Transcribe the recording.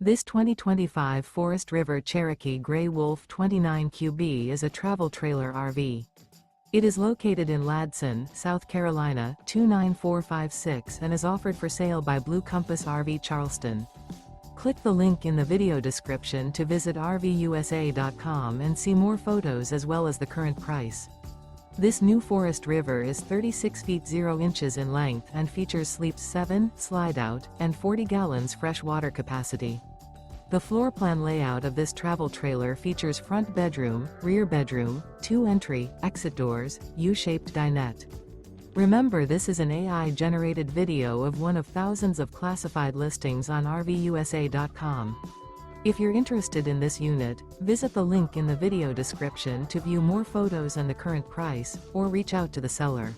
This 2025 Forest River Cherokee Grey Wolf 29QB is a travel trailer RV. It is located in Ladson, South Carolina, 29456 and is offered for sale by Blue Compass RV Charleston. Click the link in the video description to visit RVUSA.com and see more photos as well as the current price. This new Forest River is 36 feet 0 inches in length and features sleeps 7, slide-out, and 40 gallons fresh water capacity. The floor plan layout of this travel trailer features front bedroom, rear bedroom, 2 entry, exit doors, U-shaped dinette. Remember, this is an AI-generated video of one of thousands of classified listings on RVUSA.com. If you're interested in this unit, visit the link in the video description to view more photos and the current price, or reach out to the seller.